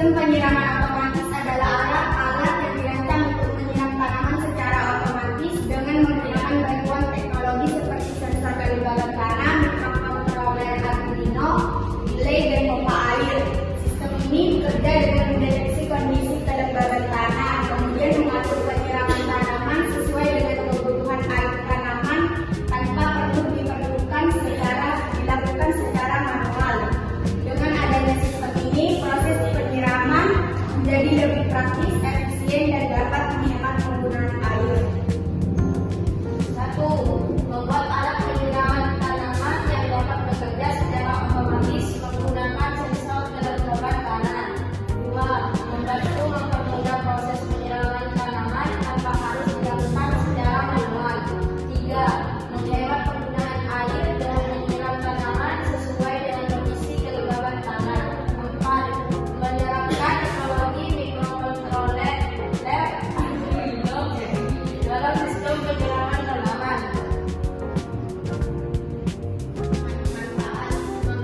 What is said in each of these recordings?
Sistem penyiraman otomatis adalah alat yang dirancang untuk menyiram tanaman secara otomatis dengan menggunakan bantuan teknologi seperti sensor kelembaban tanah, mikrokontroler Arduino, delay, dan pompa air. Sistem ini bekerja dengan mendeteksi kondisi kelembaban tanah, kemudian mengatur penyiraman tanaman sesuai dengan kebutuhan air tanaman tanpa perlu dilakukan secara manual. Dengan adanya sistem ini, proses penyiraman menjadi lebih praktis, efisien, dan dapat menghemat penggunaan air. 1. Membuat alat penyiraman tanaman yang dapat bekerja secara otomatis menggunakan sensor kelembaban tanah. 2. Membantu mempermudah proses penyiraman tanaman tanpa harus dilakukan secara manual. 3. Menghemat penggunaan air dengan menyiram tanaman sesuai dengan kondisi kelembaban tanah. 4. Menerapkan teknologi mikrokontroler Arduino dalam sistem penyiraman tanaman. Manfaat: 1.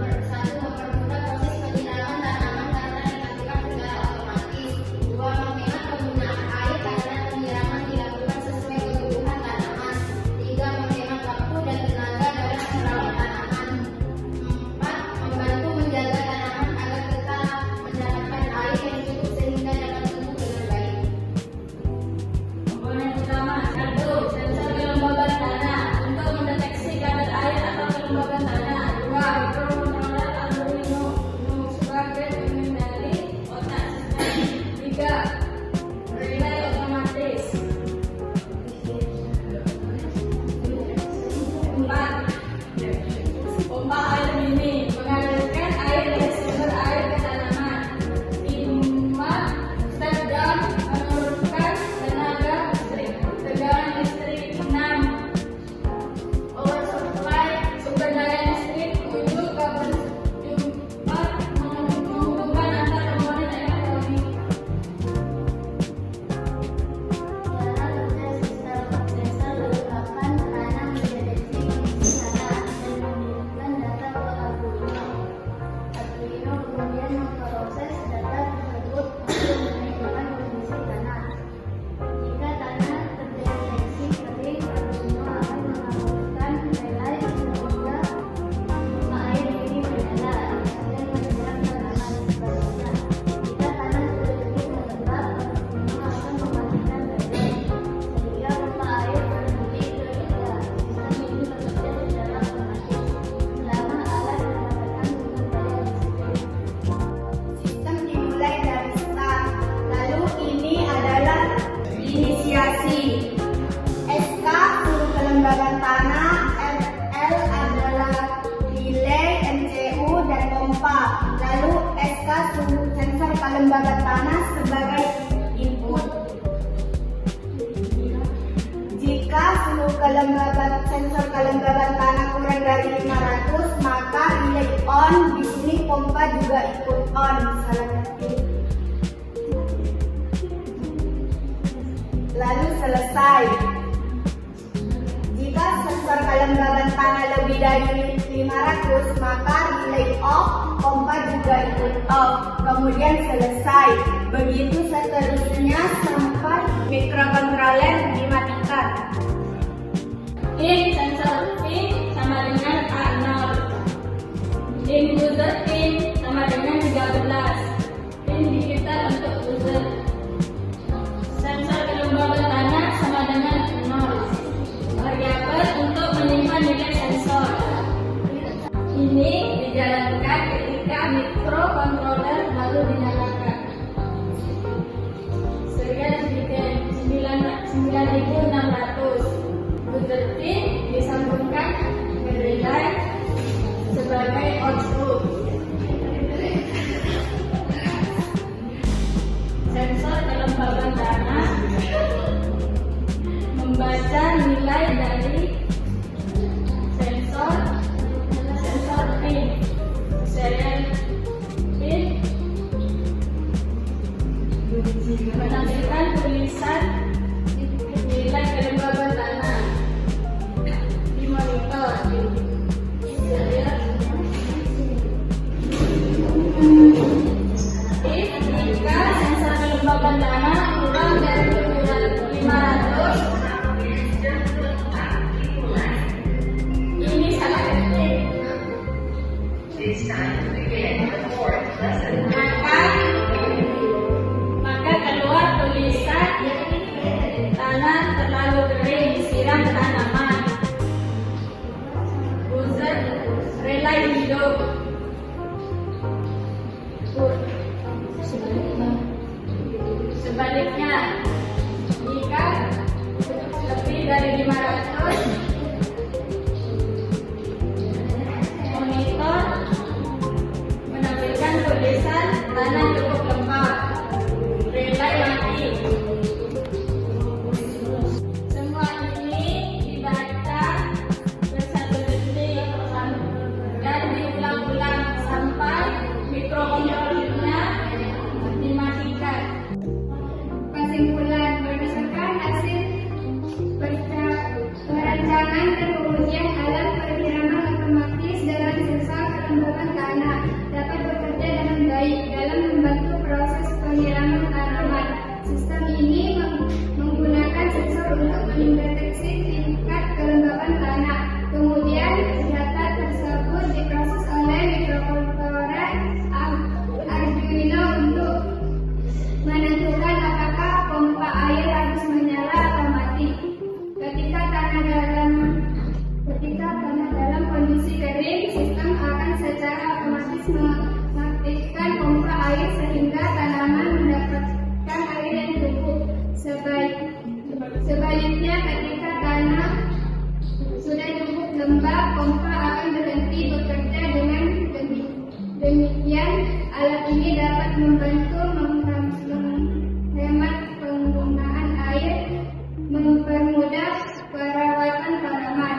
Mempermudah proses penyiraman tanaman karena dilakukan secara otomatis. 2. Menghemat penggunaan air karena penyiraman dilakukan sesuai kebutuhan tanaman. 3. Menghemat waktu dan tenaga dalam merawat tanaman. 4. Membantu menjaga tanaman agar tetap mendapatkan air yang cukup sehingga dapat tumbuh dengan baik. Komponen utama: 1. Sensor kelembaban tanah untuk mendeteksi kadar air atau kelembaban tanah. 2. Mikrokontroler Arduino sebagai pengendali otak sistem. 3. Relay otomatis. 4. Pompa air mini mengalirkan air dari sumber air ke tanaman. 5. Step down menurunkan tenaga listrik, tegangan listrik. 6. Power supply sumber daya listrik ujung kabel. 4. Menghubungkan antar komponen elektronik. Cara kerja sistem sensor dilakukan karena mendeteksi kondisi tanah dan mengirimkan data ke Arduino. Arduino kemudian memproses data tersebut untuk menentukan kondisi tanah. Jika tanah terdeteksi kering, Arduino akan melakukan relay sehingga pompa air ini menyala dan menyiram tanaman. Sebaliknya, jika tanah sudah lebih lembab, Arduino akan mematikan relay sehingga pompa air berhenti bekerja. Sistem ini bekerja secara otomatis selama alat mendapatkan sumber daya listrik. Sistem dimulai dari start, lalu ini adalah inisiasi. SK suhu kelembaban tanah, RL adalah delay, MCU, dan pompa. Lalu SK suhu sensor kelembaban tanah sebagai input. Jika suhu sensor kelembaban tanah kurang dari 500, maka relay on. Di sini pompa juga ikut on. Salah ketik. Lalu selesai. Jika sensor kelembaban tanah lebih dari 500, maka relay off, pompa juga ikut off. Kemudian selesai. Begitu seterusnya sampai mikrokontroler dimatikan. In sensor pin sama dengan A0. In user pin sama dengan 13. Pin digital untuk user. Sensor kelembaban tanah sama dengan 0. Variabel untuk menyimpan nilai sensor. Ini dijalankan ketika mikrokontroler baru dinyalakan. Serial dibikin 9600. User pin disambungkan ke relay sebagai output. Sensor kelembaban tanah membaca nilai dari sensor pin. Serial pin dan hidup. Sebaliknya, jika lebih dari 500 monitor menampilkan tulisan tanah cukup lembab, relay mati. Semua ini dibaca bersatu detik dan diulang-ulang sampai mikrokontrolernya dimatikan. Kesimpulan berdasarkan hasil perencanaan dan pengujian alat penyiraman otomatis dalam sensor kelembaban tanah dapat bekerja dengan baik dalam membantu proses penyiraman tanaman. Sistem ini menggunakan sensor untuk mendeteksi tingkat kelembaban tanah. Kemudian data tersebut diproses oleh mikrokontroler Arduino untuk menentukan apakah pompa air harus menyala atau mati. Ketika tanah dalam kondisi kering, sistem akan secara otomatis mengaktifkan pompa air sehingga tanaman mendapatkan air yang cukup. Sebaliknya, ketika tanah sudah cukup lembab, pompa akan berhenti bekerja. Dengan demikian, alat ini dapat membantu menghemat penggunaan air, mempermudah perawatan tanaman,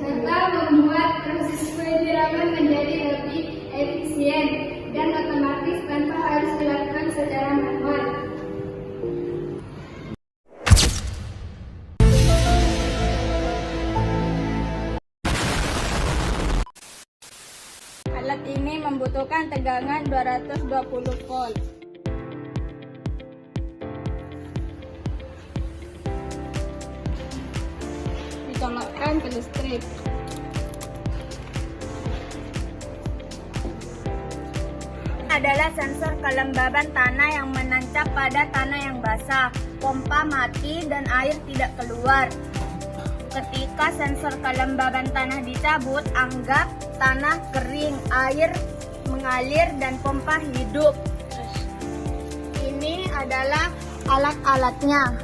serta membuat proses penyiraman menjadi lebih efisien dan otomatis tanpa harus dilakukan secara manual. Alat ini membutuhkan tegangan 220 volt. Dicolokkan ke listrik. Adalah sensor kelembaban tanah yang menancap pada tanah yang basah. Pompa mati dan air tidak keluar. Ketika sensor kelembaban tanah dicabut, anggap tanah kering, air mengalir dan pompa hidup. Ini adalah alat-alatnya.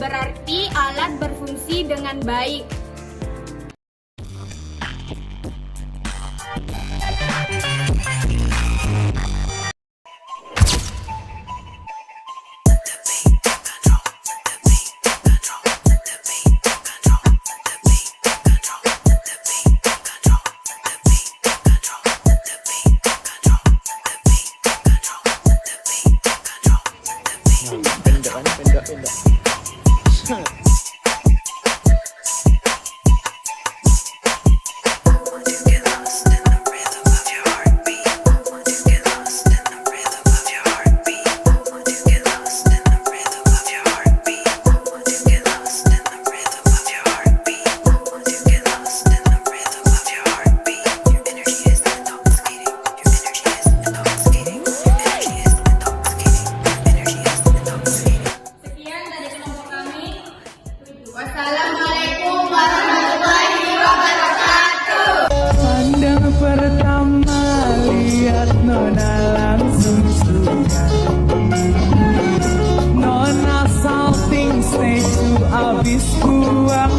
Berarti alat berfungsi dengan baik. Pindah. Nona salting stay to habis buang